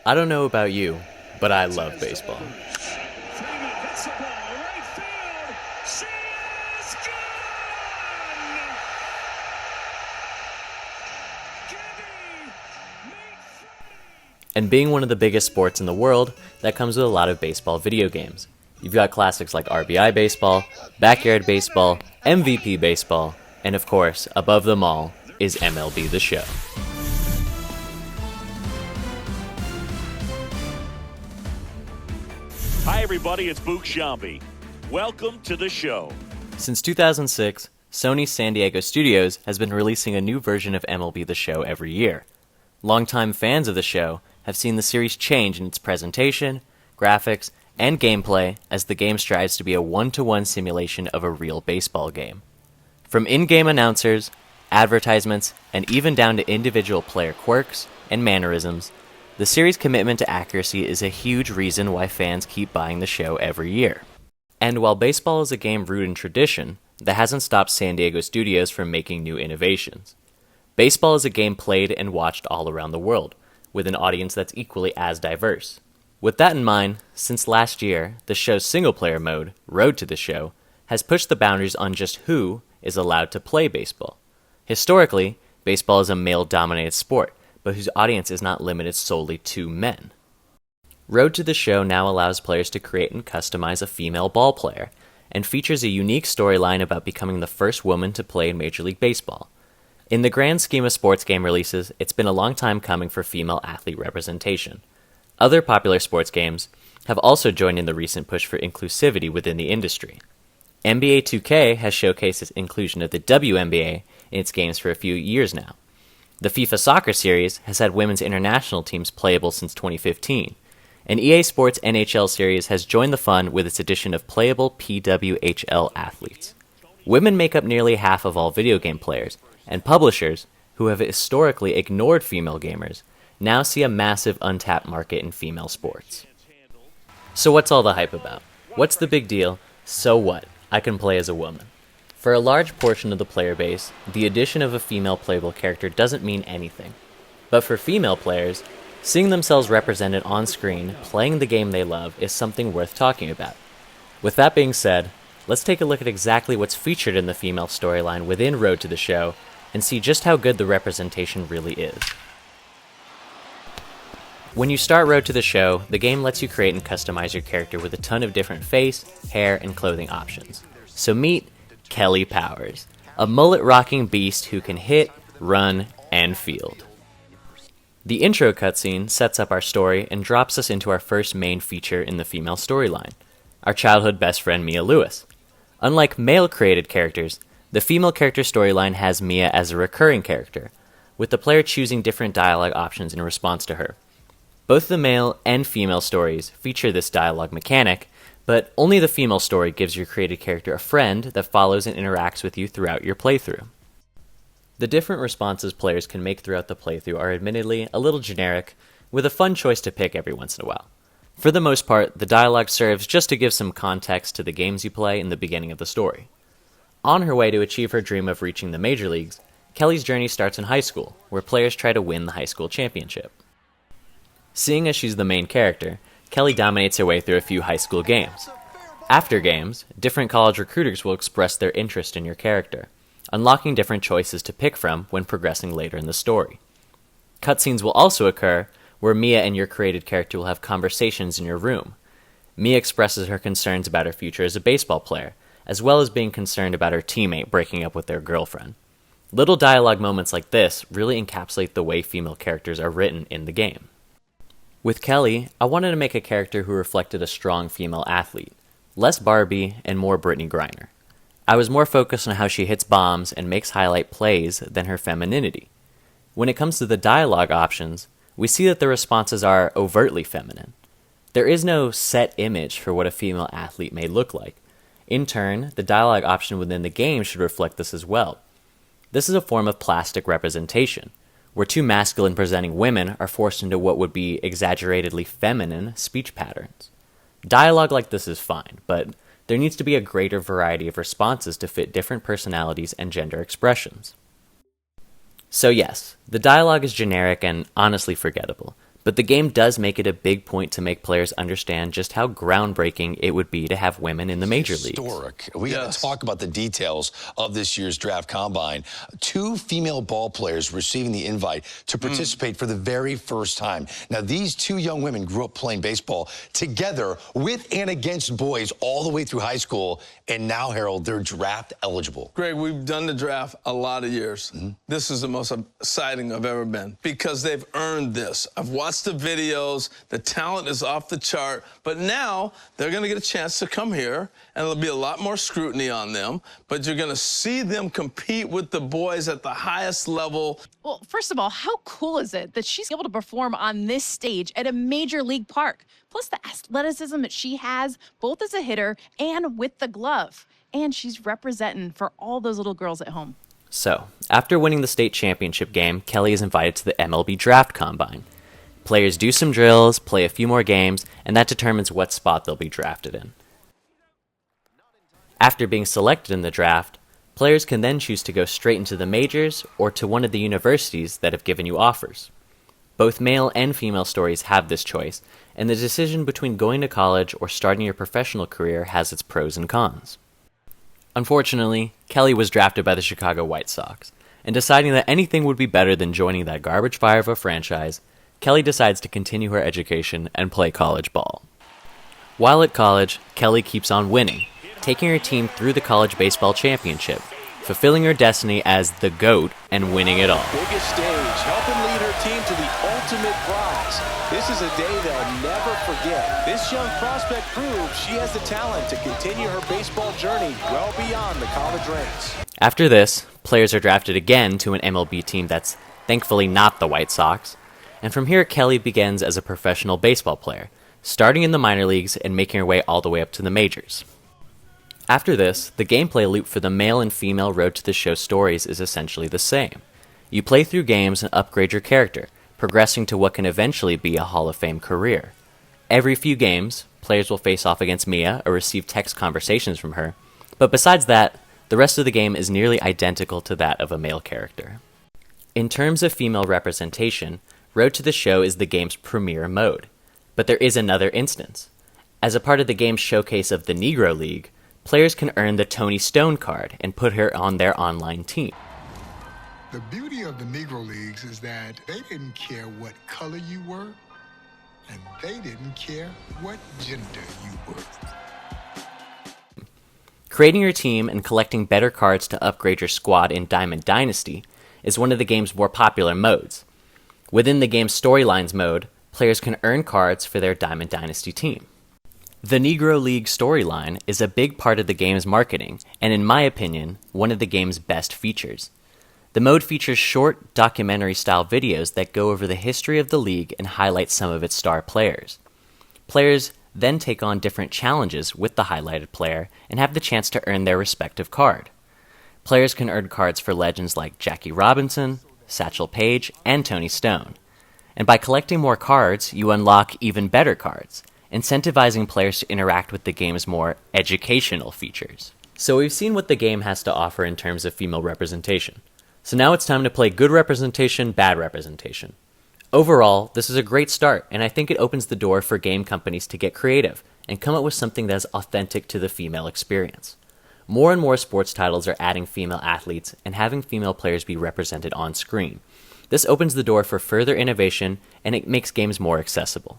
I don't know about you, but I love baseball. And being one of the biggest sports in the world, that comes with a lot of baseball video games. You've got classics like RBI Baseball, Backyard Baseball, MVP Baseball, and of course, above them all, is MLB The Show. Hi everybody, it's Book Shambi. Welcome to the show. Since 2006, Sony's San Diego Studios has been releasing a new version of MLB The Show every year. Longtime fans of the show have seen the series change in its presentation, graphics, and gameplay as the game strives to be a one-to-one simulation of a real baseball game. From in-game announcers, advertisements, and even down to individual player quirks and mannerisms, the series' commitment to accuracy is a huge reason why fans keep buying the show every year. And while baseball is a game rooted in tradition, that hasn't stopped San Diego Studios from making new innovations. Baseball is a game played and watched all around the world, with an audience that's equally as diverse. With that in mind, since last year, the show's single-player mode, Road to the Show, has pushed the boundaries on just who is allowed to play baseball. Historically, baseball is a male-dominated sport, but whose audience is not limited solely to men. Road to the Show now allows players to create and customize a female ball player, and features a unique storyline about becoming the first woman to play in Major League Baseball. In the grand scheme of sports game releases, it's been a long time coming for female athlete representation. Other popular sports games have also joined in the recent push for inclusivity within the industry. NBA 2K has showcased its inclusion of the WNBA in its games for a few years now. The FIFA Soccer series has had women's international teams playable since 2015, and EA Sports NHL series has joined the fun with its addition of playable PWHL athletes. Women make up nearly half of all video game players, and publishers, who have historically ignored female gamers, now see a massive untapped market in female sports. So what's all the hype about? What's the big deal? So what? I can play as a woman. For a large portion of the player base, the addition of a female playable character doesn't mean anything. But for female players, seeing themselves represented on screen playing the game they love is something worth talking about. With that being said, let's take a look at exactly what's featured in the female storyline within Road to the Show and see just how good the representation really is. When you start Road to the Show, the game lets you create and customize your character with a ton of different face, hair, and clothing options. So meet Kelly Powers, a mullet-rocking beast who can hit, run, and field. The intro cutscene sets up our story and drops us into our first main feature in the female storyline, our childhood best friend Mia Lewis. Unlike male-created characters, the female character storyline has Mia as a recurring character, with the player choosing different dialogue options in response to her. Both the male and female stories feature this dialogue mechanic, but only the female story gives your created character a friend that follows and interacts with you throughout your playthrough. The different responses players can make throughout the playthrough are admittedly a little generic, with a fun choice to pick every once in a while. For the most part, the dialogue serves just to give some context to the games you play in the beginning of the story. On her way to achieve her dream of reaching the major leagues, Kelly's journey starts in high school, where players try to win the high school championship. Seeing as she's the main character, Kelly dominates her way through a few high school games. After games, different college recruiters will express their interest in your character, unlocking different choices to pick from when progressing later in the story. Cutscenes will also occur, where Mia and your created character will have conversations in your room. Mia expresses her concerns about her future as a baseball player, as well as being concerned about her teammate breaking up with their girlfriend. Little dialogue moments like this really encapsulate the way female characters are written in the game. With Kelly, I wanted to make a character who reflected a strong female athlete, less Barbie and more Brittany Griner. I was more focused on how she hits bombs and makes highlight plays than her femininity. When it comes to the dialogue options, we see that the responses are overtly feminine. There is no set image for what a female athlete may look like. In turn, the dialogue option within the game should reflect this as well. This is a form of plastic representation, where two masculine presenting women are forced into what would be exaggeratedly feminine speech patterns. Dialogue like this is fine, but there needs to be a greater variety of responses to fit different personalities and gender expressions. So yes, the dialogue is generic and honestly forgettable, But the game does make it a big point to make players understand just how groundbreaking it would be to have women in the major leagues. Historic. We got to talk about the details of this year's draft combine. 2 female ball players receiving the invite to participate for the very first time. Now, these 2 young women grew up playing baseball together with and against boys all the way through high school, and now, Harold, they're draft eligible. Greg, we've done the draft a lot of years. This is the most exciting I've ever been because they've earned this. I've watched the videos, the talent is off the chart, but now they're going to get a chance to come here, and there'll be a lot more scrutiny on them, but you're going to see them compete with the boys at the highest level. Well, first of all, how cool is it that she's able to perform on this stage at a major league park? Plus the athleticism that she has, both as a hitter and with the glove. And she's representing for all those little girls at home. So, after winning the state championship game, Kelly is invited to the MLB draft combine. Players do some drills, play a few more games, and that determines what spot they'll be drafted in. After being selected in the draft, players can then choose to go straight into the majors or to one of the universities that have given you offers. Both male and female stories have this choice, and the decision between going to college or starting your professional career has its pros and cons. Unfortunately, Kelly was drafted by the Chicago White Sox, and deciding that anything would be better than joining that garbage fire of a franchise, Kelly decides to continue her education and play college ball. While at college, Kelly keeps on winning, taking her team through the college baseball championship, fulfilling her destiny as the GOAT and winning it all. Biggest stage, helping lead her team to the ultimate prize. This is a day they'll never forget. This young prospect proves she has the talent to continue her baseball journey well beyond the college ranks. After this, players are drafted again to an MLB team that's thankfully not the White Sox, and from here Kelly begins as a professional baseball player, starting in the minor leagues and making her way all the way up to the majors. After this, the gameplay loop for the male and female Road to the Show stories is essentially the same. You play through games and upgrade your character, progressing to what can eventually be a Hall of Fame career. Every few games, players will face off against Mia or receive text conversations from her, but besides that, the rest of the game is nearly identical to that of a male character. In terms of female representation, Road to the Show is the game's premier mode, but there is another instance. As a part of the game's showcase of the Negro League, players can earn the Tony Stone card and put her on their online team. The beauty of the Negro Leagues is that they didn't care what color you were, and they didn't care what gender you were. Creating your team and collecting better cards to upgrade your squad in Diamond Dynasty is one of the game's more popular modes. Within the game's Storylines mode, players can earn cards for their Diamond Dynasty team. The Negro League storyline is a big part of the game's marketing, and in my opinion, one of the game's best features. The mode features short, documentary-style videos that go over the history of the league and highlight some of its star players. Players then take on different challenges with the highlighted player and have the chance to earn their respective card. Players can earn cards for legends like Jackie Robinson, Satchel Paige, and Tony Stone. And by collecting more cards, you unlock even better cards, incentivizing players to interact with the game's more educational features. So we've seen what the game has to offer in terms of female representation. So now it's time to play good representation, bad representation. Overall, this is a great start, and I think it opens the door for game companies to get creative and come up with something that is authentic to the female experience. More and more sports titles are adding female athletes and having female players be represented on screen. This opens the door for further innovation, and it makes games more accessible.